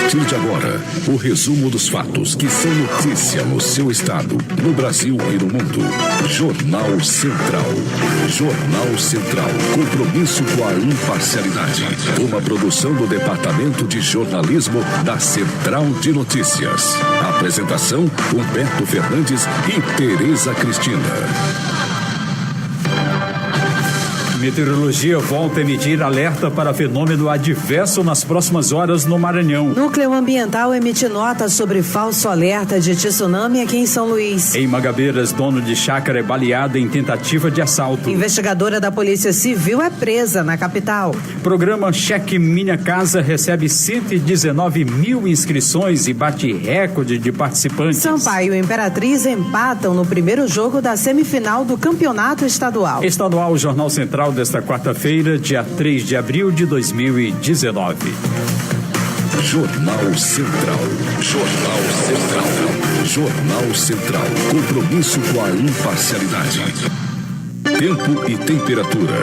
partir de agora, o resumo dos fatos que são notícia no seu estado, no Brasil e no mundo. Jornal Central. Jornal Central. Compromisso com a imparcialidade. Uma produção do Departamento de Jornalismo da Central de Notícias. Apresentação: Humberto Fernandes e Tereza Cristina. Meteorologia volta a emitir alerta para fenômeno adverso nas próximas horas no Maranhão. Núcleo Ambiental emite nota sobre falso alerta de tsunami aqui em São Luís. Em Magabeiras, dono de chácara é baleado em tentativa de assalto. Investigadora da Polícia Civil é presa na capital. Programa Cheque Minha Casa recebe 119 mil inscrições e bate recorde de participantes. Sampaio e Imperatriz empatam no primeiro jogo da semifinal do Campeonato Estadual. Estadual Jornal Central desta quarta-feira, dia 3 de abril de 2019. Jornal Central. Jornal Central. Jornal Central. Compromisso com a imparcialidade. Tempo e temperatura.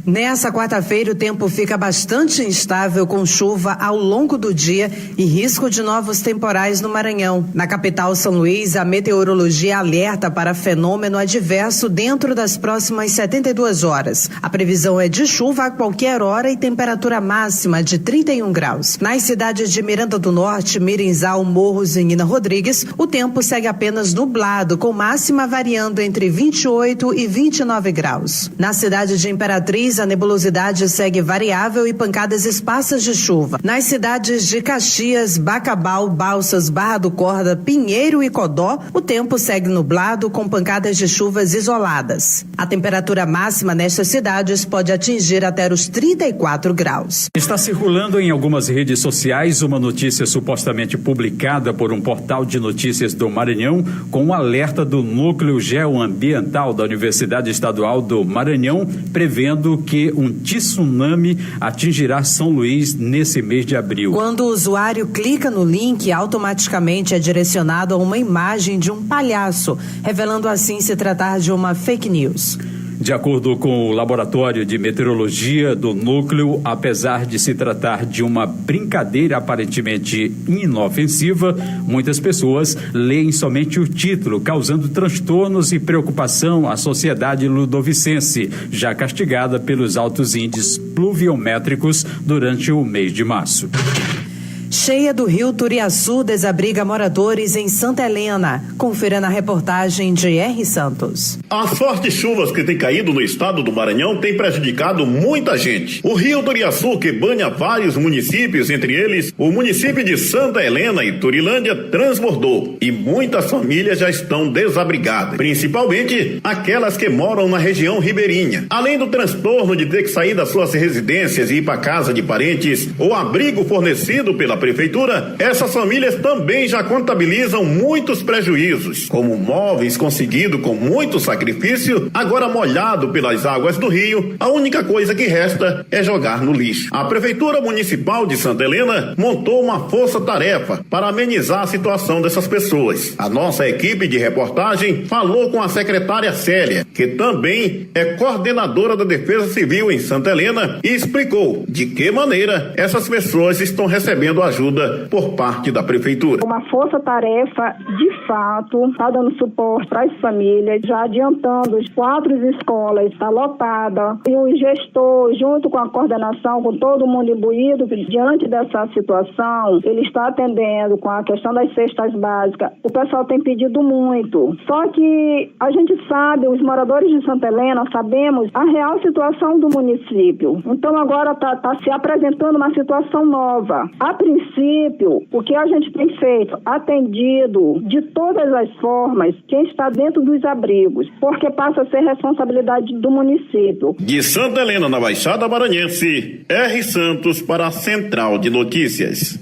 Nessa quarta-feira, o tempo fica bastante instável, com chuva ao longo do dia e risco de novos temporais no Maranhão. Na capital São Luís, a meteorologia alerta para fenômeno adverso dentro das próximas 72 horas. A previsão é de chuva a qualquer hora e temperatura máxima de 31 graus. Nas cidades de Miranda do Norte, Mirinzal, Morros e Nina Rodrigues, o tempo segue apenas nublado, com máxima variando entre 28 e 29 graus. Na cidade de Imperatriz, a nebulosidade segue variável e pancadas esparsas de chuva. Nas cidades de Caxias, Bacabal, Balsas, Barra do Corda, Pinheiro e Codó, o tempo segue nublado com pancadas de chuvas isoladas. A temperatura máxima nestas cidades pode atingir até os 34 graus. Está circulando em algumas redes sociais uma notícia supostamente publicada por um portal de notícias do Maranhão com um alerta do Núcleo Geoambiental da Universidade Estadual do Maranhão, prevendo que um tsunami atingirá São Luís nesse mês de abril. Quando o usuário clica no link, automaticamente é direcionado a uma imagem de um palhaço, revelando assim se tratar de uma fake news. De acordo com o Laboratório de Meteorologia do Núcleo, apesar de se tratar de uma brincadeira aparentemente inofensiva, muitas pessoas leem somente o título, causando transtornos e preocupação à sociedade ludovicense, já castigada pelos altos índices pluviométricos durante o mês de março. Cheia do rio Turiaçu desabriga moradores em Santa Helena. Confira na reportagem de R. Santos. As fortes chuvas que têm caído no estado do Maranhão têm prejudicado muita gente. O rio Turiaçu, que banha vários municípios, entre eles o município de Santa Helena e Turilândia, transbordou e muitas famílias já estão desabrigadas, principalmente aquelas que moram na região ribeirinha. Além do transtorno de ter que sair das suas residências e ir para casa de parentes ou abrigo fornecido pela prefeitura, essas famílias também já contabilizam muitos prejuízos, como móveis conseguidos com muito sacrifício, agora molhado pelas águas do rio. A única coisa que resta é jogar no lixo. A Prefeitura Municipal de Santa Helena montou uma força-tarefa para amenizar a situação dessas pessoas. A nossa equipe de reportagem falou com a secretária Célia, que também é coordenadora da Defesa Civil em Santa Helena, e explicou de que maneira essas pessoas estão recebendo ajuda por parte da prefeitura. Uma força-tarefa, de fato, está dando suporte para as famílias, já adiantando as 4 escolas, está lotada, e o gestor, junto com a coordenação, com todo mundo imbuído, diante dessa situação, ele está atendendo com a questão das cestas básicas. O pessoal tem pedido muito, só que a gente sabe, os moradores de Santa Helena, sabemos a real situação do município. Então agora está se apresentando uma situação nova. A princípio, o que a gente tem feito? Atendido de todas as formas quem está dentro dos abrigos, porque passa a ser responsabilidade do município. De Santa Helena, na Baixada Maranhense, R. Santos para a Central de Notícias.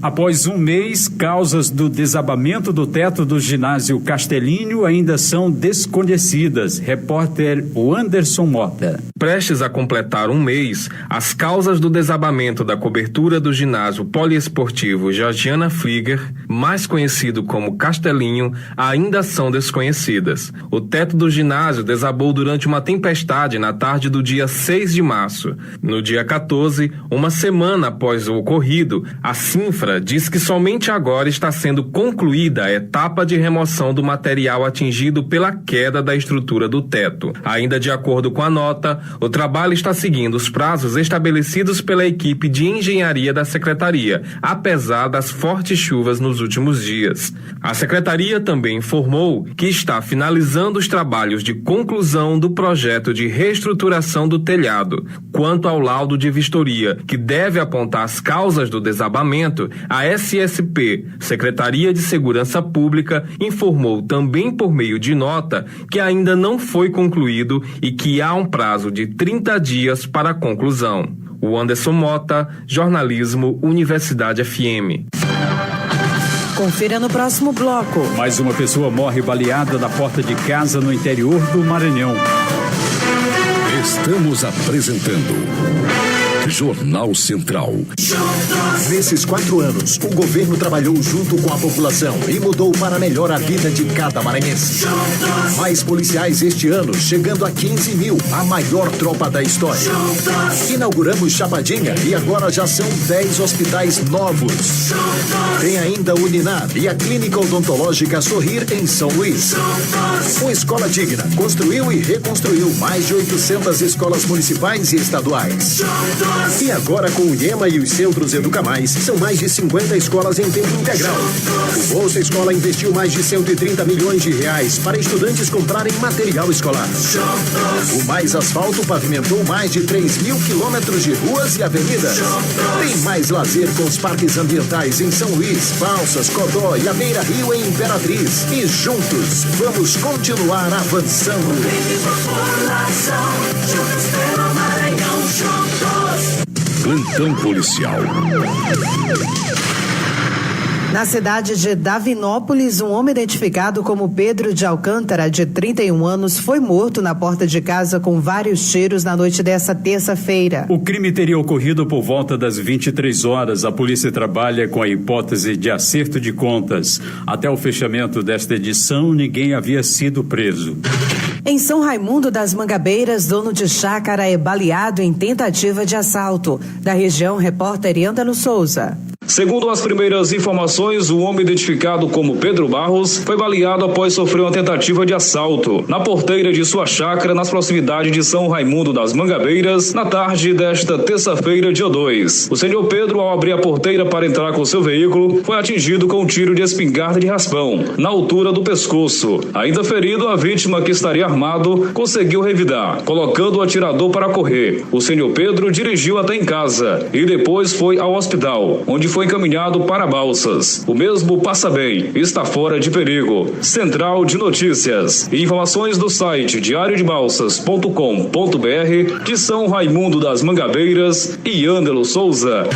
Após um mês, causas do desabamento do teto do ginásio Castelinho ainda são desconhecidas. Repórter Anderson Mota. Prestes a completar um mês, as causas do desabamento da cobertura do ginásio poliesportivo Georgiana Flieger, mais conhecido como Castelinho, ainda são desconhecidas. O teto do ginásio desabou durante uma tempestade na tarde do dia 6 de março. No dia 14, uma semana após o ocorrido, a Cinfra diz que somente agora está sendo concluída a etapa de remoção do material atingido pela queda da estrutura do teto. Ainda de acordo com a nota, o trabalho está seguindo os prazos estabelecidos pela equipe de engenharia da Secretaria, apesar das fortes chuvas nos últimos dias. A Secretaria também informou que está finalizando os trabalhos de conclusão do projeto de reestruturação do telhado. Quanto ao laudo de vistoria, que deve apontar as causas do desabamento, a SSP, Secretaria de Segurança Pública, informou também por meio de nota que ainda não foi concluído e que há um prazo de 30 dias para a conclusão. O Anderson Mota, Jornalismo, Universidade FM. Confira no próximo bloco. Mais uma pessoa morre baleada na porta de casa no interior do Maranhão. Estamos apresentando Jornal Central. Nesses 4 anos, o governo trabalhou junto com a população e mudou para melhor a vida de cada maranhense. Mais policiais este ano, chegando a 15 mil, a maior tropa da história. Inauguramos Chapadinha e agora já são 10 hospitais novos. Tem ainda o Uninar e a Clínica Odontológica Sorrir em São Luís. O Escola Digna construiu e reconstruiu mais de 800 escolas municipais e estaduais. E agora com o IEMA e os Centros Educamais, são mais de 50 escolas em tempo integral. O Bolsa Escola investiu mais de 130 milhões de reais para estudantes comprarem material escolar. O Mais Asfalto pavimentou mais de 3 mil quilômetros de ruas e avenidas. Tem mais lazer com os parques ambientais em São Luís, Balsas, Codó e a Beira Rio em Imperatriz. E juntos, vamos continuar avançando. Plantão policial. Na cidade de Davinópolis, um homem identificado como Pedro de Alcântara, de 31 anos, foi morto na porta de casa com vários tiros na noite dessa terça-feira. O crime teria ocorrido por volta das 23 horas. A polícia trabalha com a hipótese de acerto de contas. Até o fechamento desta edição, ninguém havia sido preso. Em São Raimundo das Mangabeiras, dono de chácara é baleado em tentativa de assalto. Da região, repórter Ângelo Souza. Segundo as primeiras informações, o homem identificado como Pedro Barros foi baleado após sofrer uma tentativa de assalto na porteira de sua chácara nas proximidades de São Raimundo das Mangabeiras na tarde desta terça-feira, dia 2. O senhor Pedro, ao abrir a porteira para entrar com seu veículo, foi atingido com um tiro de espingarda de raspão na altura do pescoço. Ainda ferido, a vítima, que estaria armado, conseguiu revidar, colocando o atirador para correr. O senhor Pedro dirigiu até em casa e depois foi ao hospital, onde foi encaminhado para Balsas. O mesmo passa bem, está fora de perigo. Central de Notícias. Informações do site diariodebalsas.com.br de São Raimundo das Mangabeiras e Ângelo Souza.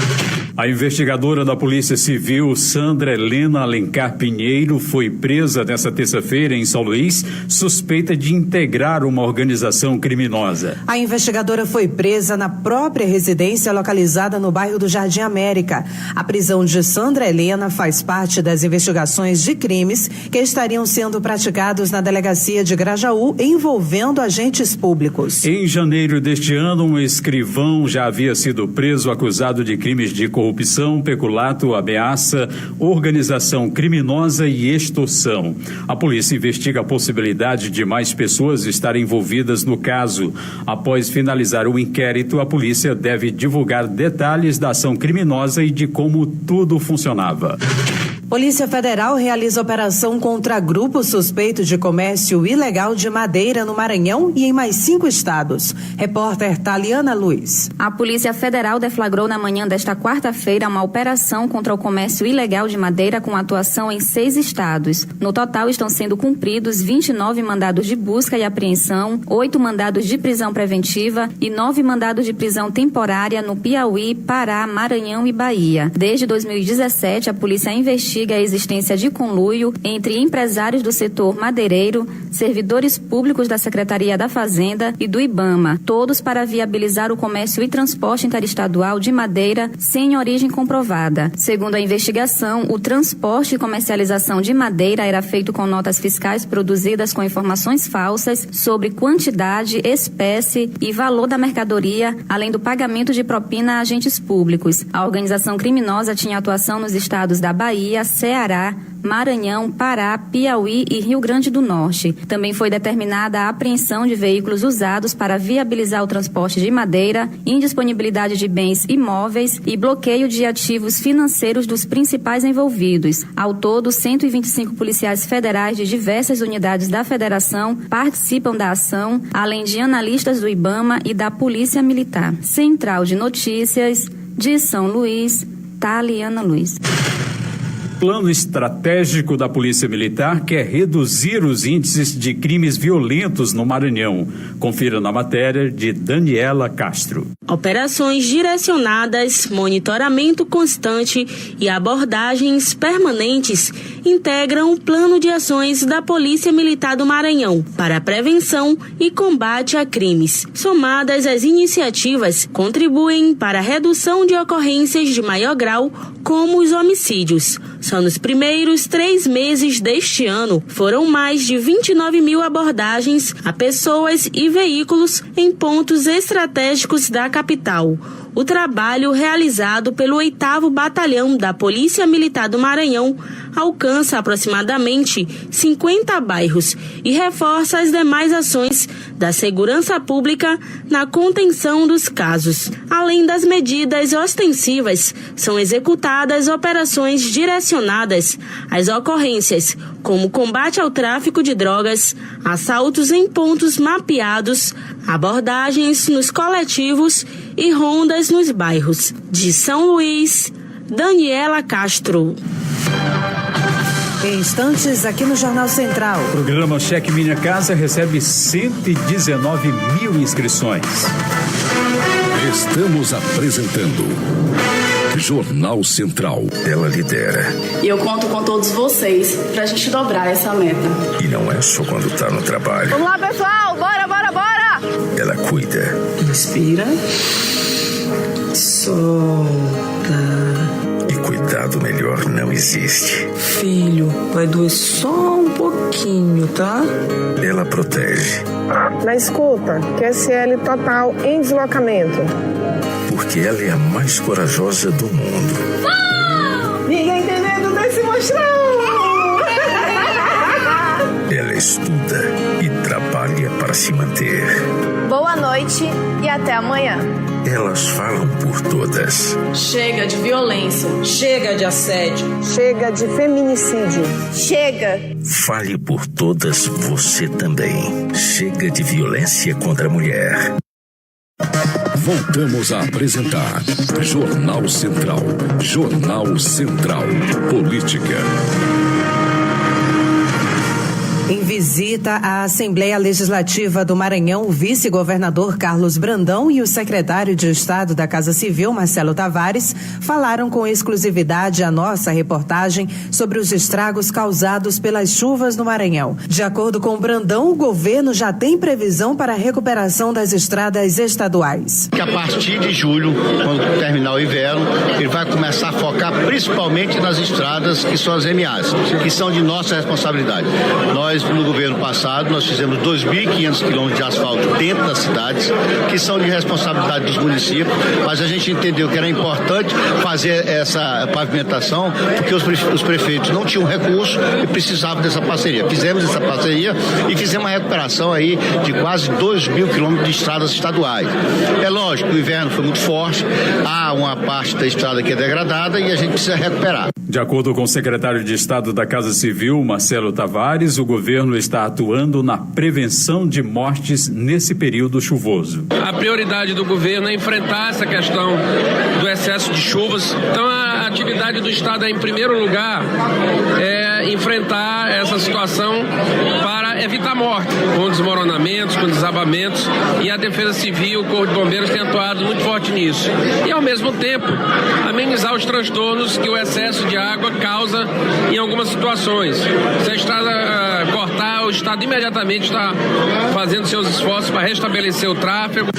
A investigadora da Polícia Civil, Sandra Helena Alencar Pinheiro, foi presa nesta terça-feira em São Luís, suspeita de integrar uma organização criminosa. A investigadora foi presa na própria residência localizada no bairro do Jardim América. A prisão de Sandra Helena faz parte das investigações de crimes que estariam sendo praticados na delegacia de Grajaú, envolvendo agentes públicos. Em janeiro deste ano, um escrivão já havia sido preso acusado de crimes de corrupção, peculato, ameaça, organização criminosa e extorsão. A polícia investiga a possibilidade de mais pessoas estarem envolvidas no caso. Após finalizar o inquérito, a polícia deve divulgar detalhes da ação criminosa e de como tudo funcionava. Polícia Federal realiza operação contra grupo suspeito de comércio ilegal de madeira no Maranhão e em mais 5 estados. Repórter Taliana Luiz. A Polícia Federal deflagrou na manhã desta quarta-feira uma operação contra o comércio ilegal de madeira com atuação em 6 estados. No total estão sendo cumpridos 29 mandados de busca e apreensão, 8 mandados de prisão preventiva e 9 mandados de prisão temporária no Piauí, Pará, Maranhão e Bahia. Desde 2017, a polícia investiga a existência de conluio entre empresários do setor madeireiro, servidores públicos da Secretaria da Fazenda e do IBAMA, todos para viabilizar o comércio e transporte interestadual de madeira sem origem comprovada. Segundo a investigação, o transporte e comercialização de madeira era feito com notas fiscais produzidas com informações falsas sobre quantidade, espécie e valor da mercadoria, além do pagamento de propina a agentes públicos. A organização criminosa tinha atuação nos estados da Bahia, Ceará, Maranhão, Pará, Piauí e Rio Grande do Norte. Também foi determinada a apreensão de veículos usados para viabilizar o transporte de madeira, indisponibilidade de bens imóveis e bloqueio de ativos financeiros dos principais envolvidos. Ao todo, 125 policiais federais de diversas unidades da Federação participam da ação, além de analistas do IBAMA e da Polícia Militar. Central de Notícias de São Luís, Taliana Luiz. Plano estratégico da Polícia Militar quer reduzir os índices de crimes violentos no Maranhão. Confira na matéria de Daniela Castro. Operações direcionadas, monitoramento constante e abordagens permanentes integram o plano de ações da Polícia Militar do Maranhão para a prevenção e combate a crimes. Somadas, as iniciativas contribuem para a redução de ocorrências de maior grau, como os homicídios. Só nos primeiros 3 meses deste ano, foram mais de 29 mil abordagens a pessoas e veículos em pontos estratégicos da capital. O trabalho realizado pelo 8º Batalhão da Polícia Militar do Maranhão alcança aproximadamente 50 bairros e reforça as demais ações da segurança pública na contenção dos casos. Além das medidas ostensivas, são executadas operações direcionadas às ocorrências, como combate ao tráfico de drogas, assaltos em pontos mapeados, abordagens nos coletivos e rondas nos bairros. De São Luís, Daniela Castro. Em instantes, aqui no Jornal Central. O programa Cheque Minha Casa recebe 119 mil inscrições. Estamos apresentando Jornal Central. Ela lidera. E eu conto com todos vocês pra gente dobrar essa meta. E não é só quando tá no trabalho. Vamos lá, pessoal! Bora, bora, bora! Ela cuida. Inspira. Solta. E cuidado melhor não existe. Filho, vai doer só um pouquinho, tá? Ela protege. Na escuta, QSL total em deslocamento. Porque ela é a mais corajosa do mundo. Ninguém tem medo desse monstrão! Ela estuda e trabalha para se manter. Boa noite e até amanhã. Elas falam por todas. Chega de violência. Chega de assédio. Chega de feminicídio. Chega. Fale por todas você também. Chega de violência contra a mulher. Voltamos a apresentar Jornal Central. Jornal Central. Política. Em visita à Assembleia Legislativa do Maranhão, o vice-governador Carlos Brandão e o secretário de Estado da Casa Civil, Marcelo Tavares, falaram com exclusividade à nossa reportagem sobre os estragos causados pelas chuvas no Maranhão. De acordo com Brandão, o governo já tem previsão para a recuperação das estradas estaduais. Que a partir de julho, quando terminar o inverno, ele vai começar a focar principalmente nas estradas que são as MAs, que são de nossa responsabilidade. Nós, no governo passado, nós fizemos 2.500 quilômetros de asfalto dentro das cidades, que são de responsabilidade dos municípios, mas a gente entendeu que era importante fazer essa pavimentação, porque os prefeitos não tinham recurso e precisavam dessa parceria. Fizemos essa parceria e fizemos uma recuperação aí de quase 2.000 quilômetros de estradas estaduais. É lógico que o inverno foi muito forte, há uma parte da estrada que é degradada e a gente precisa recuperar. De acordo com o secretário de Estado da Casa Civil, Marcelo Tavares, o governo está atuando na prevenção de mortes nesse período chuvoso. A prioridade do governo é enfrentar essa questão do excesso de chuvas. Então, a atividade do Estado é, em primeiro lugar, enfrentar essa situação para evitar morte, com desmoronamentos, com desabamentos, e a Defesa Civil, o Corpo de Bombeiros tem atuado muito forte nisso. E, ao mesmo tempo, amenizar os transtornos que o excesso de água causa em algumas situações. Se a estrada cortar, o Estado imediatamente está fazendo seus esforços para restabelecer o tráfego.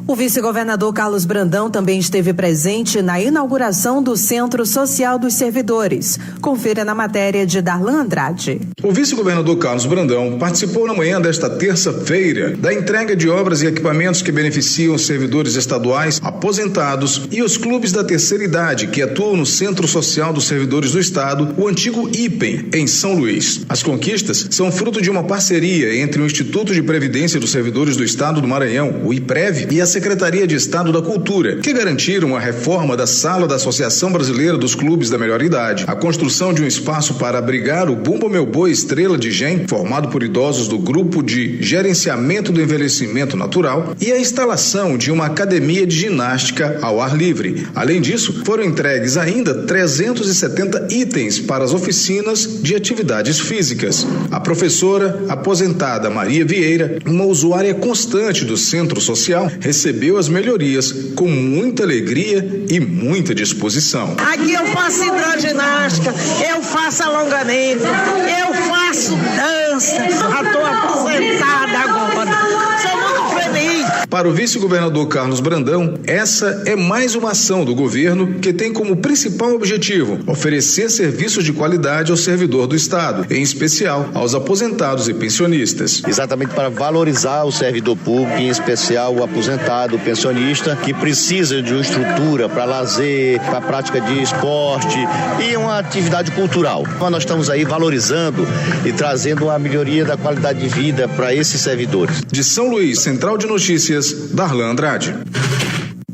O vice-governador Carlos Brandão também esteve presente na inauguração do Centro Social dos Servidores. Confira na matéria de Darlan Andrade. O vice-governador Carlos Brandão participou na manhã desta terça-feira da entrega de obras e equipamentos que beneficiam os servidores estaduais, aposentados e os clubes da terceira idade que atuam no Centro Social dos Servidores do Estado, o antigo IPEM, em São Luís. As conquistas são fruto de uma parceria entre o Instituto de Previdência dos Servidores do Estado do Maranhão, o IPREV, e a Secretaria de Estado da Cultura, que garantiram a reforma da sala da Associação Brasileira dos Clubes da Melhor Idade, a construção de um espaço para abrigar o Bumba Meu Boi Estrela de Gem, formado por idosos do Grupo de Gerenciamento do Envelhecimento Natural, e a instalação de uma academia de ginástica ao ar livre. Além disso, foram entregues ainda 370 itens para as oficinas de atividades físicas. A professora aposentada Maria Vieira, uma usuária constante do Centro Social, recebeu as melhorias com muita alegria e muita disposição. Aqui eu faço hidroginástica, eu faço alongamento, eu faço dança, estou aposentada agora. Sou muito feliz. Para o vice-governador Carlos Brandão, essa é mais uma ação do governo que tem como principal objetivo oferecer serviços de qualidade ao servidor do Estado, em especial aos aposentados e pensionistas. Exatamente para valorizar o servidor público, em especial o aposentado, o pensionista, que precisa de uma estrutura para lazer, para a prática de esporte e uma atividade cultural. Então, nós estamos aí valorizando e trazendo uma melhoria da qualidade de vida para esses servidores. De São Luís, Central de Notícias, Darlan Andrade.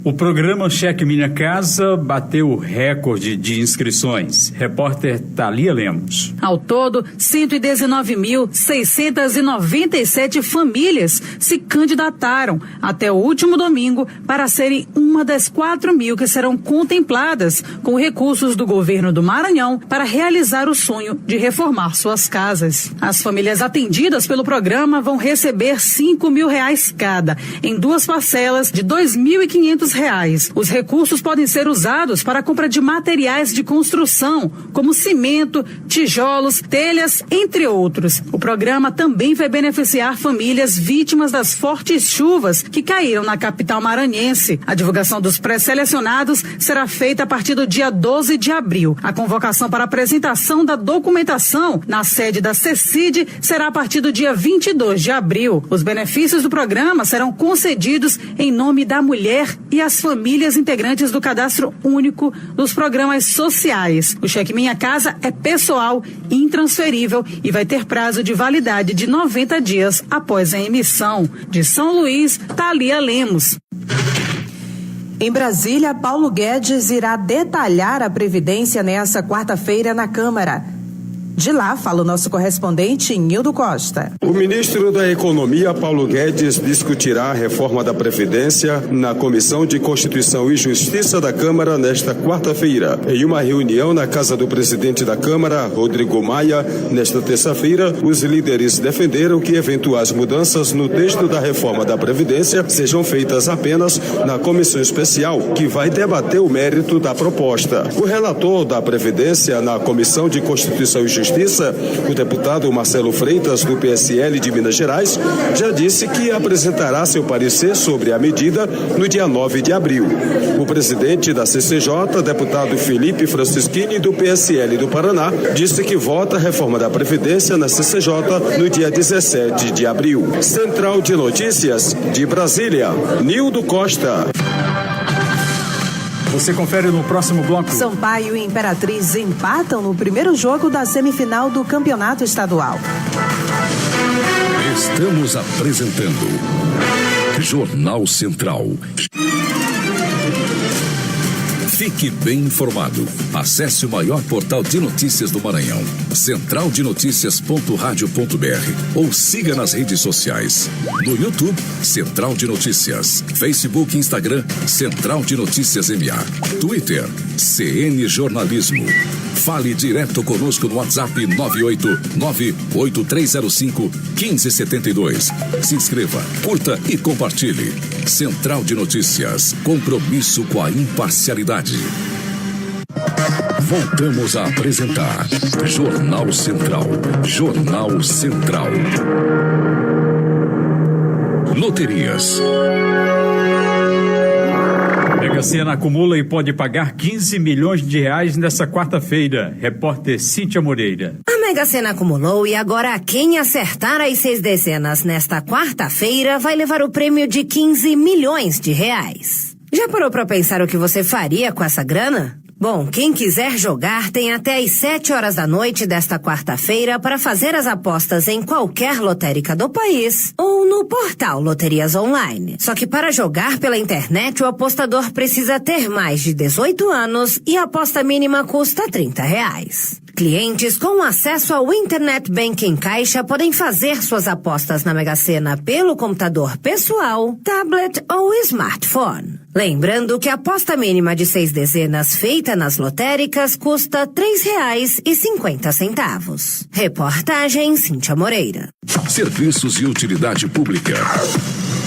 O programa Cheque Minha Casa bateu o recorde de inscrições. Repórter Thalia Lemos. Ao todo, 119.697 famílias se candidataram até o último domingo para serem uma das 4.000 que serão contempladas com recursos do governo do Maranhão para realizar o sonho de reformar suas casas. As famílias atendidas pelo programa vão receber R$5.000 cada, em 2 parcelas de R$2.500. Os recursos podem ser usados para a compra de materiais de construção, como cimento, tijolos, telhas, entre outros. O programa também vai beneficiar famílias vítimas das fortes chuvas que caíram na capital maranhense. A divulgação dos pré-selecionados será feita a partir do dia 12 de abril. A convocação para apresentação da documentação na sede da CECID será a partir do dia 22 de abril. Os benefícios do programa serão concedidos em nome da mulher e as famílias integrantes do Cadastro Único dos Programas Sociais. O Cheque Minha Casa é pessoal, intransferível e vai ter prazo de validade de 90 dias após a emissão. De São Luís, Thalia Lemos. Em Brasília, Paulo Guedes irá detalhar a Previdência nesta quarta-feira na Câmara. De lá, fala o nosso correspondente, Nildo Costa. O ministro da Economia, Paulo Guedes, discutirá a reforma da Previdência na Comissão de Constituição e Justiça da Câmara nesta quarta-feira. Em uma reunião na casa do presidente da Câmara, Rodrigo Maia, nesta terça-feira, os líderes defenderam que eventuais mudanças no texto da reforma da Previdência sejam feitas apenas na comissão especial, que vai debater o mérito da proposta. O relator da Previdência na Comissão de Constituição e Justiça Justiça, o deputado Marcelo Freitas, do PSL de Minas Gerais, já disse que apresentará seu parecer sobre a medida no dia 9 de abril. O presidente da CCJ, deputado Felipe Francischini, do PSL do Paraná, disse que vota a reforma da Previdência na CCJ no dia 17 de abril. Central de Notícias de Brasília, Nildo Costa. Você confere no próximo bloco. Sampaio e Imperatriz empatam no primeiro jogo da semifinal do Campeonato Estadual. Estamos apresentando Jornal Central. Fique bem informado. Acesse o maior portal de notícias do Maranhão, centraldenoticias.radio.br, ou siga nas redes sociais. No YouTube, Central de Notícias. Facebook e Instagram, Central de Notícias MA. Twitter, CN Jornalismo. Fale direto conosco no WhatsApp 989-8305-1572. Se inscreva, curta e compartilhe. Central de Notícias. Compromisso com a imparcialidade. Voltamos a apresentar Jornal Central. Jornal Central. Loterias. Mega Sena acumula e pode pagar 15 milhões de reais nesta quarta-feira. Repórter Cíntia Moreira. A Mega Sena acumulou e agora quem acertar as 6 dezenas nesta quarta-feira vai levar o prêmio de 15 milhões de reais. Já parou para pensar o que você faria com essa grana? Bom, quem quiser jogar tem até às 7 horas da noite desta quarta-feira para fazer as apostas em qualquer lotérica do país ou no portal Loterias Online. Só que para jogar pela internet, o apostador precisa ter mais de 18 anos e a aposta mínima custa R$30. Clientes com acesso ao Internet Banking Caixa podem fazer suas apostas na Mega Sena pelo computador pessoal, tablet ou smartphone. Lembrando que a aposta mínima de 6 dezenas feita nas lotéricas custa R$3,50. Reportagem Cíntia Moreira. Serviços e utilidade pública.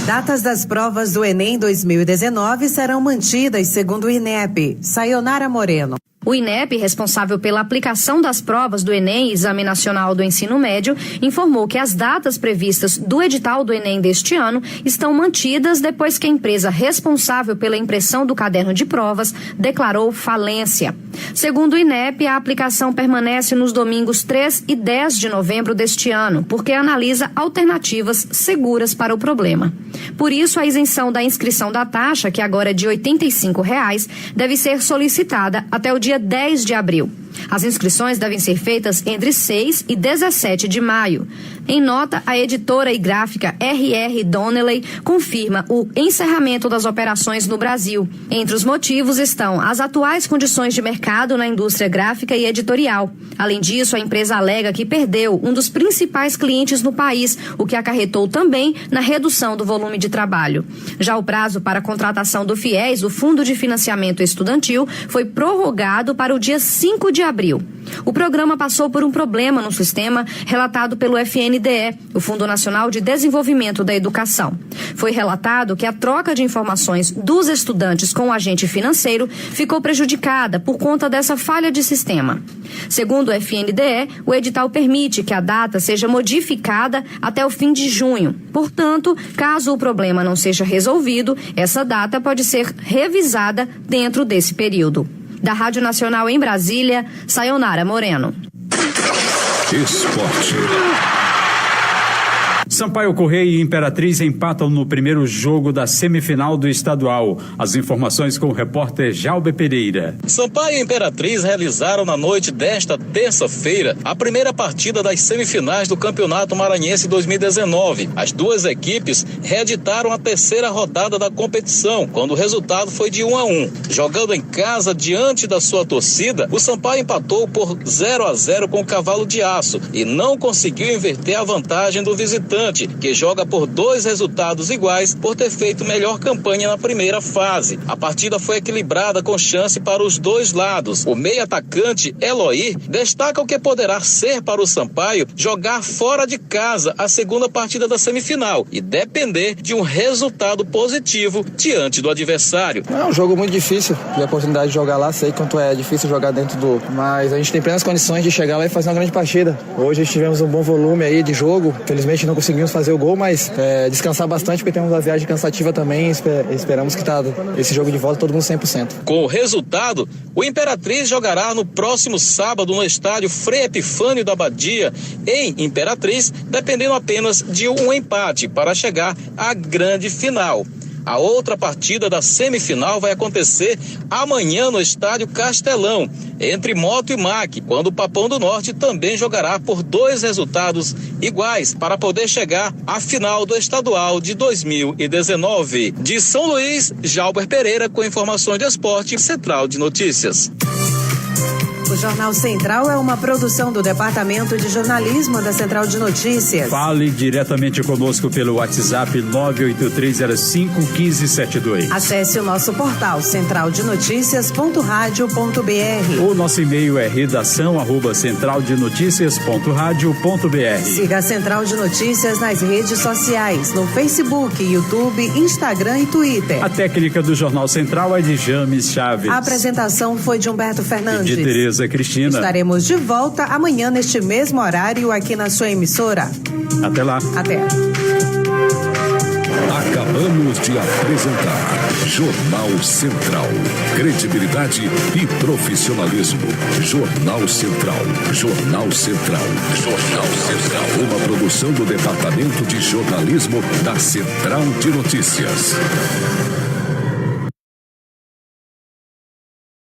Datas das provas do Enem 2019 serão mantidas, segundo o INEP. Sayonara Moreno. O INEP, responsável pela aplicação das provas do Enem, Exame Nacional do Ensino Médio, informou que as datas previstas do edital do Enem deste ano estão mantidas depois que a empresa responsável pela impressão do caderno de provas declarou falência. Segundo o INEP, a aplicação permanece nos domingos 3 e 10 de novembro deste ano, porque analisa alternativas seguras para o problema. Por isso, a isenção da inscrição da taxa, que agora é de R$ 85, deve ser solicitada até o dia 10 de abril. As inscrições devem ser feitas entre 6 e 17 de maio. Em nota, a editora e gráfica R.R. Donnelly confirma o encerramento das operações no Brasil. Entre os motivos estão as atuais condições de mercado na indústria gráfica e editorial. Além disso, a empresa alega que perdeu um dos principais clientes no país, o que acarretou também na redução do volume de trabalho. Já o prazo para a contratação do FIES, o Fundo de Financiamento Estudantil, foi prorrogado para o dia 5 de abril. O programa passou por um problema no sistema relatado pelo FNDE, o Fundo Nacional de Desenvolvimento da Educação. Foi relatado que a troca de informações dos estudantes com o agente financeiro ficou prejudicada por conta dessa falha de sistema. Segundo o FNDE, o edital permite que a data seja modificada até o fim de junho. Portanto, caso o problema não seja resolvido, essa data pode ser revisada dentro desse período. Da Rádio Nacional em Brasília, Sayonara Moreno. Esporte. Sampaio Correia e Imperatriz empatam no primeiro jogo da semifinal do estadual. As informações com o repórter Jalber Pereira. Sampaio e Imperatriz realizaram na noite desta terça-feira a primeira partida das semifinais do Campeonato Maranhense 2019. As duas equipes reeditaram a terceira rodada da competição, quando o resultado foi de 1-1. Jogando em casa diante da sua torcida, o Sampaio empatou por 0-0 com o Cavalo de Aço e não conseguiu inverter a vantagem do visitante. atacante, que joga por 2 resultados iguais por ter feito melhor campanha na primeira fase. A partida foi equilibrada com chance para os dois lados. O meio atacante Eloy destaca o que poderá ser para o Sampaio jogar fora de casa a segunda partida da semifinal e depender de um resultado positivo diante do adversário. É um jogo muito difícil, tive a oportunidade de jogar lá, sei quanto é difícil jogar dentro do... Mas a gente tem plenas condições de chegar lá e fazer uma grande partida. Hoje tivemos um bom volume aí de jogo, felizmente não conseguimos fazer o gol, mas descansar bastante porque temos uma viagem cansativa também, esperamos que esse jogo de volta todo mundo 100%. Com o resultado, o Imperatriz jogará no próximo sábado no estádio Frei Epifânio da Abadia, em Imperatriz, dependendo apenas de um empate para chegar à grande final. A outra partida da semifinal vai acontecer amanhã no estádio Castelão, entre Moto e MAC, quando o Papão do Norte também jogará por 2 resultados iguais para poder chegar à final do estadual de 2019. De São Luís, Jalber Pereira com informações de esporte, Central de Notícias. O Jornal Central é uma produção do Departamento de Jornalismo da Central de Notícias. Fale diretamente conosco pelo WhatsApp 983051572. Acesse o nosso portal centraldenoticias.radio.br. O nosso e-mail é redação@centraldenoticias.radio.br. Siga a Central de Notícias nas redes sociais, no Facebook, YouTube, Instagram e Twitter. A técnica do Jornal Central é de James Chaves. A apresentação foi de Humberto Fernandes. E de Tereza Cristina. Estaremos de volta amanhã neste mesmo horário aqui na sua emissora. Até lá. Até. Acabamos de apresentar Jornal Central. Credibilidade e profissionalismo. Jornal Central. Jornal Central. Jornal Central. Uma produção do Departamento de Jornalismo da Central de Notícias.